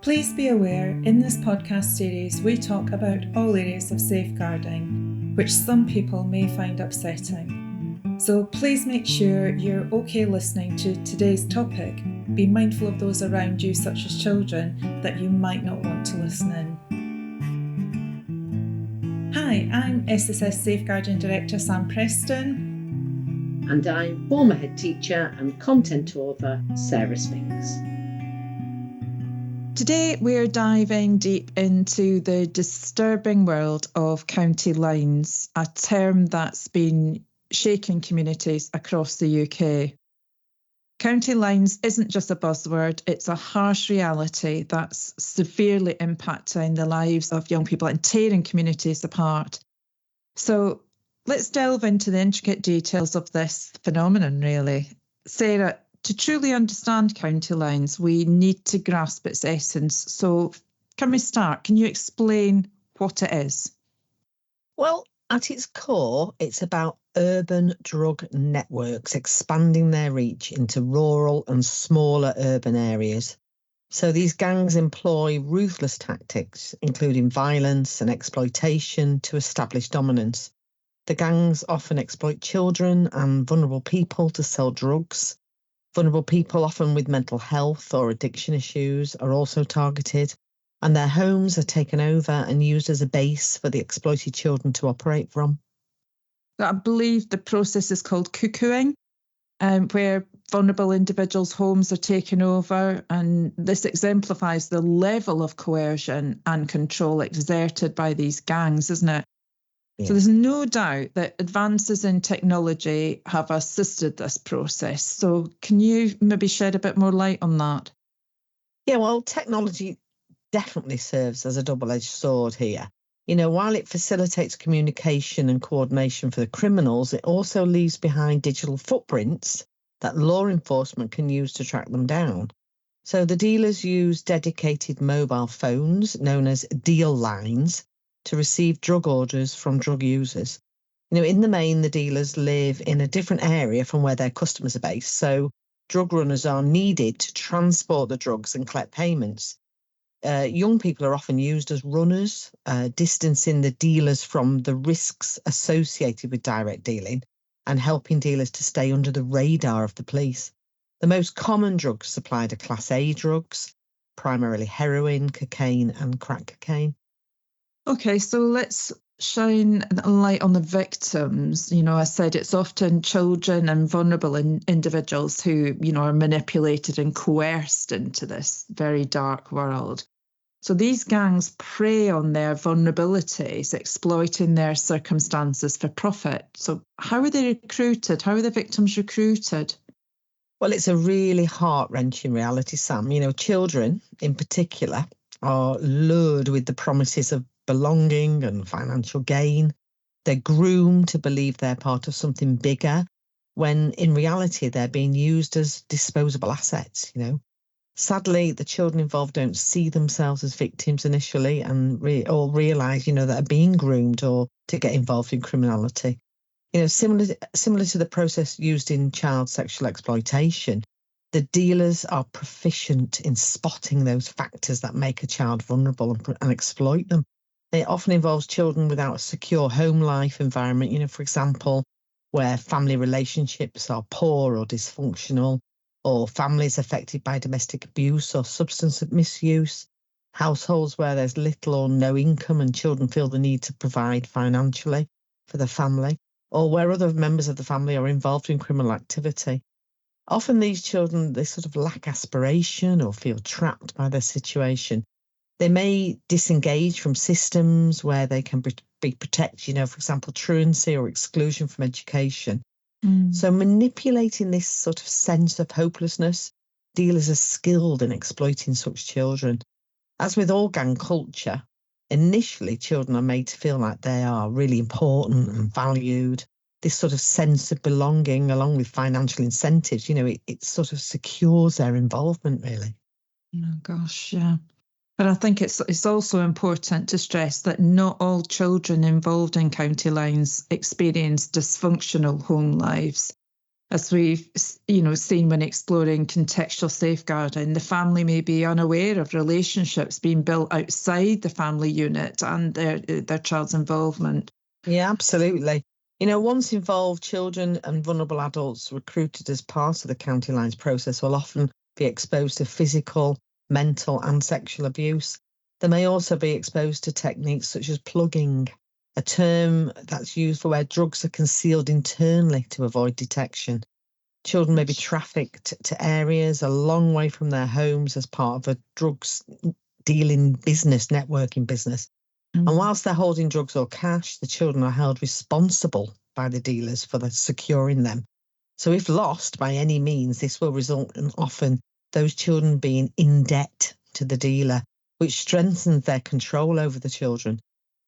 Please be aware, in this podcast series we talk about all areas of safeguarding, which some people may find upsetting. So please make sure you're okay listening to today's topic. Be mindful of those around you, such as children, that you might not want to listen in. Hi, I'm SSS Safeguarding Director Sam Preston. And I'm former head teacher and content author Sarah Spinks. Today we're diving deep into the disturbing world of county lines, a term that's been shaking communities across the UK. County lines isn't just a buzzword, it's a harsh reality that's severely impacting the lives of young people and tearing communities apart. So let's delve into the intricate details of this phenomenon, really. Sarah, to truly understand county lines, we need to grasp its essence. So can we start? Can you explain what it is? Well, at its core, it's about urban drug networks expanding their reach into rural and smaller urban areas. So these gangs employ ruthless tactics, including violence and exploitation, to establish dominance. The gangs often exploit children and vulnerable people to sell drugs. Vulnerable people, often with mental health or addiction issues, are also targeted, and their homes are taken over and used as a base for the exploited children to operate from. I believe the process is called cuckooing, where vulnerable individuals' homes are taken over, and this exemplifies the level of coercion and control exerted by these gangs, isn't it? Yeah. So there's no doubt that advances in technology have assisted this process. So can you maybe shed a bit more light on that? Yeah, well, technology definitely serves as a double-edged sword here. You know, while it facilitates communication and coordination for the criminals, it also leaves behind digital footprints that law enforcement can use to track them down. So the dealers use dedicated mobile phones, known as deal lines, to receive drug orders from drug users. You know, in the main, the dealers live in a different area from where their customers are based, so drug runners are needed to transport the drugs and collect payments. Young people are often used as runners, distancing the dealers from the risks associated with direct dealing and helping dealers to stay under the radar of the police. The most common drugs supplied are Class A drugs, primarily heroin, cocaine and crack cocaine. Okay, so let's shine a light on the victims. You know, I said it's often children and vulnerable individuals who, you know, are manipulated and coerced into this very dark world. So these gangs prey on their vulnerabilities, exploiting their circumstances for profit. So how are they recruited? How are the victims recruited? Well, it's a really heart-wrenching reality, Sam. You know, children in particular are lured with the promises of belonging and financial gain. They're groomed to believe they're part of something bigger, when in reality they're being used as disposable assets, you know. Sadly, the children involved don't see themselves as victims initially and or realise, you know, that are being groomed or to get involved in criminality. You know, similar to the process used in child sexual exploitation, the dealers are proficient in spotting those factors that make a child vulnerable and exploit them. It often involves children without a secure home life environment, you know, for example, where family relationships are poor or dysfunctional, or families affected by domestic abuse or substance misuse, households where there's little or no income and children feel the need to provide financially for the family, or where other members of the family are involved in criminal activity. Often these children, they sort of lack aspiration or feel trapped by their situation. They may disengage from systems where they can be protected, you know, for example, truancy or exclusion from education. So manipulating this sort of sense of hopelessness, dealers are skilled in exploiting such children. As with all gang culture, initially children are made to feel like they are really important and valued. This sort of sense of belonging, along with financial incentives, you know, it sort of secures their involvement, really. Oh, gosh, yeah. But I think it's also important to stress that not all children involved in county lines experience dysfunctional home lives. as we've seen when exploring contextual safeguarding, the family may be unaware of relationships being built outside the family unit and their child's involvement. Yeah, absolutely. Once involved, children and vulnerable adults recruited as part of the County Lines process will often be exposed to physical, mental and sexual abuse. They may also be exposed to techniques such as plugging, a term that's used for where drugs are concealed internally to avoid detection. Children may be trafficked to areas a long way from their homes as part of a drugs dealing business, networking business. And whilst they're holding drugs or cash, the children are held responsible by the dealers for securing them. So if lost by any means, this will result in often those children being in debt to the dealer, which strengthens their control over the children.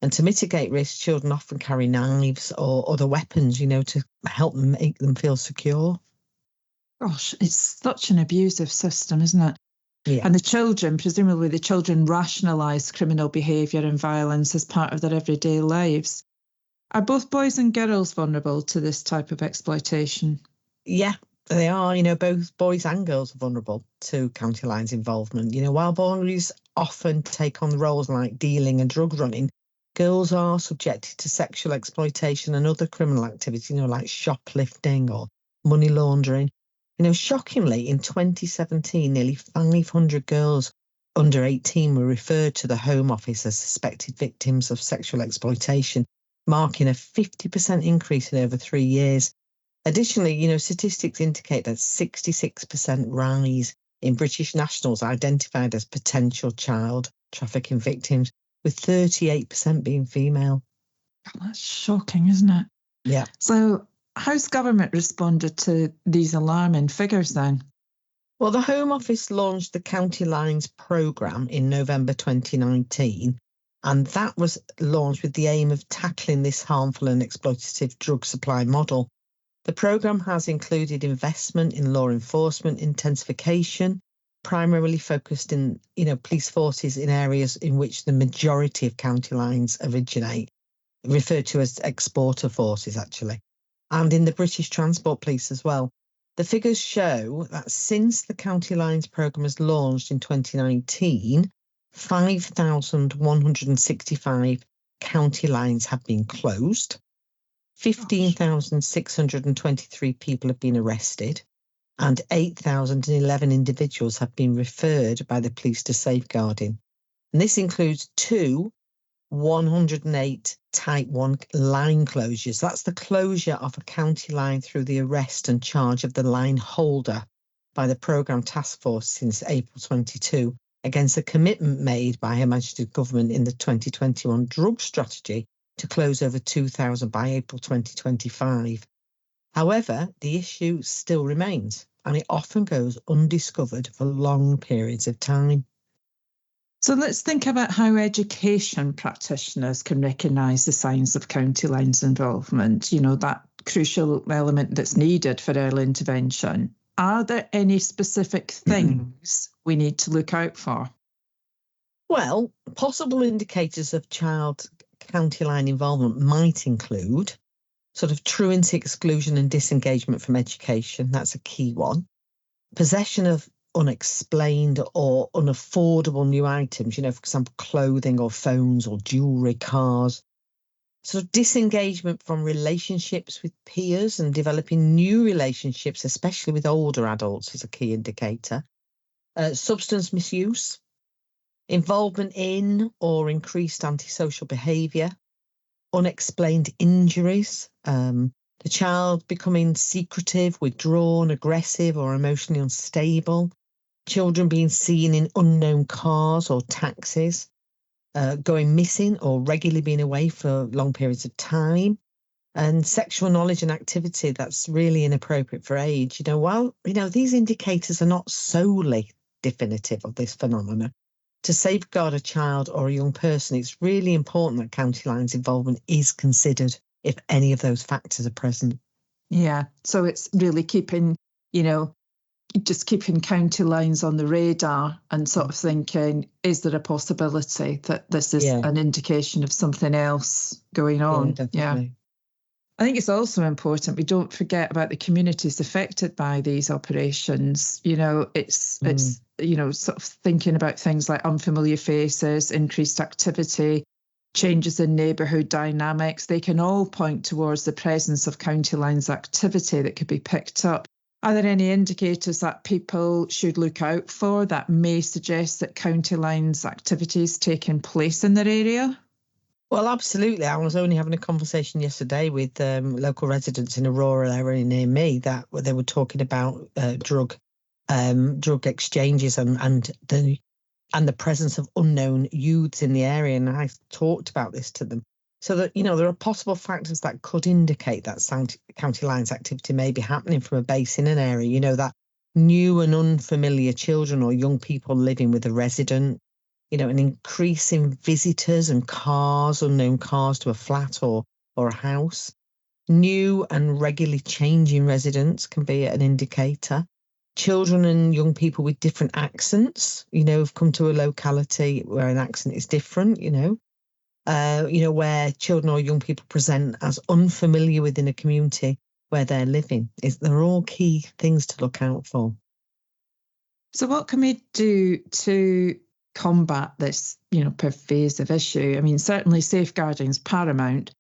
And to mitigate risk, children often carry knives or other weapons, to help them make them feel secure. Gosh, it's such an abusive system, isn't it? Yeah. And presumably the children rationalise criminal behaviour and violence as part of their everyday lives. Are both boys and girls vulnerable to this type of exploitation? Yeah, they are. Both boys and girls are vulnerable to County Lines involvement. While boys often take on roles like dealing and drug running, girls are subjected to sexual exploitation and other criminal activity, like shoplifting or money laundering. Shockingly, in 2017, nearly 500 girls under 18 were referred to the Home Office as suspected victims of sexual exploitation, marking a 50% increase in over 3 years. Additionally, statistics indicate that 66% rise in British nationals identified as potential child trafficking victims, with 38% being female. That's shocking, isn't it? Yeah. So how's government responded to these alarming figures then? Well, the Home Office launched the County Lines programme in November 2019, and that was launched with the aim of tackling this harmful and exploitative drug supply model. The programme has included investment in law enforcement intensification, primarily focused in, police forces in areas in which the majority of county lines originate, referred to as exporter forces, actually, and in the British Transport Police as well. The figures show that since the County Lines programme was launched in 2019, 5,165 county lines have been closed. 15,623 people have been arrested and 8,011 individuals have been referred by the police to safeguarding. And this includes 108 Type 1 line closures. That's the closure of a county line through the arrest and charge of the line holder by the programme task force since April 22, against a commitment made by Her Majesty's Government in the 2021 drug strategy to close over 2,000 by April 2025. However, the issue still remains, and it often goes undiscovered for long periods of time. So let's think about how education practitioners can recognise the signs of county lines involvement, that crucial element that's needed for early intervention. Are there any specific things we need to look out for? Well, possible indicators of child county line involvement might include sort of truancy, exclusion and disengagement from education. That's a key one. Possession of unexplained or unaffordable new items, for example, clothing or phones or jewellery, cars. Sort of disengagement from relationships with peers and developing new relationships, especially with older adults, is a key indicator. Substance misuse, involvement in or increased antisocial behaviour, unexplained injuries, the child becoming secretive, withdrawn, aggressive or emotionally unstable, children being seen in unknown cars or taxis, going missing or regularly being away for long periods of time, and sexual knowledge and activity that's really inappropriate for age. While, these indicators are not solely definitive of this phenomenon, to safeguard a child or a young person, it's really important that county lines involvement is considered if any of those factors are present. Yeah, so it's really keeping county lines on the radar and sort of thinking, is there a possibility that this is an indication of something else going on? Yeah, definitely. I think it's also important we don't forget about the communities affected by these operations. It's sort of thinking about things like unfamiliar faces, increased activity, changes in neighbourhood dynamics. They can all point towards the presence of County Lines activity that could be picked up. Are there any indicators that people should look out for that may suggest that County Lines activity is taking place in their area? Well, absolutely. I was only having a conversation yesterday with local residents in a rural area near me that they were talking about drug exchanges and the presence of unknown youths in the area. And I talked about this to them. So that, there are possible factors that could indicate that County Lines activity may be happening from a base in an area, that new and unfamiliar children or young people living with a resident, an increase in visitors and unknown cars to a flat or a house. New and regularly changing residents can be an indicator. Children and young people with different accents, have come to a locality where an accent is different, where children or young people present as unfamiliar within a community where they're living. They're all key things to look out for. So what can we do to combat this, pervasive issue? I mean, certainly safeguarding is paramount.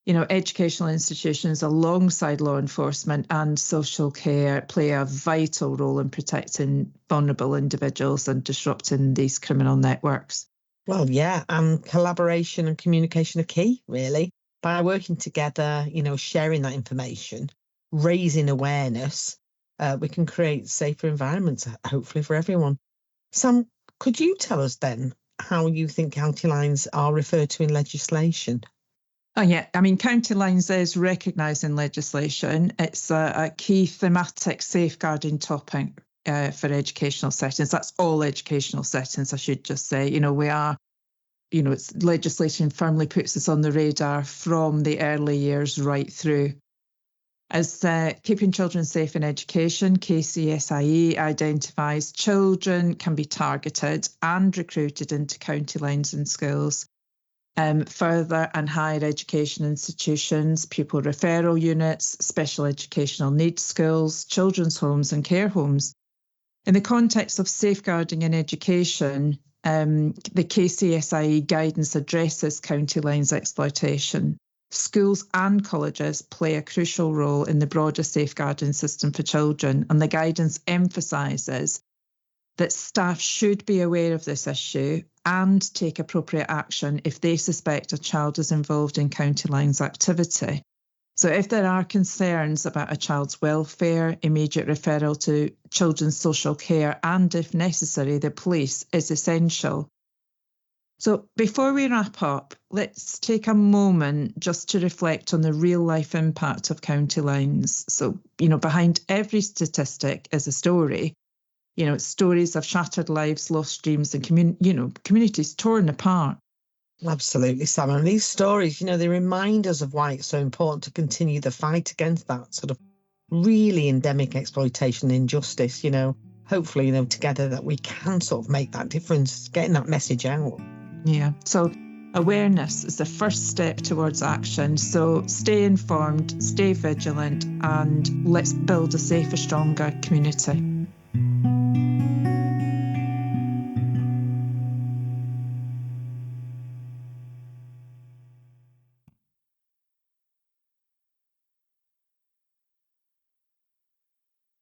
Educational institutions alongside law enforcement and social care play a vital role in protecting vulnerable individuals and disrupting these criminal networks. Well, yeah, and collaboration and communication are key, really. By working together, sharing that information, raising awareness, we can create safer environments, hopefully for everyone. Sam, could you tell us then how you think county lines are referred to in legislation? Oh, yeah. I mean, county lines is recognised in legislation. It's a key thematic safeguarding topic for educational settings. That's all educational settings, I should just say. We are, it's legislation firmly puts us on the radar from the early years right through. As Keeping Children Safe in Education, KCSIE identifies children can be targeted and recruited into county lines and schools. Further and higher education institutions, pupil referral units, special educational needs schools, children's homes and care homes. In the context of safeguarding in education, the KCSIE guidance addresses county lines exploitation. Schools and colleges play a crucial role in the broader safeguarding system for children, and the guidance emphasises that staff should be aware of this issue and take appropriate action if they suspect a child is involved in county lines activity. So if there are concerns about a child's welfare, immediate referral to children's social care, and if necessary, the police is essential. So before we wrap up, let's take a moment just to reflect on the real life impact of county lines. So, behind every statistic is a story. It's stories of shattered lives, lost dreams, and communities torn apart. Absolutely, Sam. And these stories, they remind us of why it's so important to continue the fight against that sort of really endemic exploitation and injustice. Hopefully, together that we can sort of make that difference, getting that message out. Yeah. So awareness is the first step towards action. So stay informed, stay vigilant, and let's build a safer, stronger community.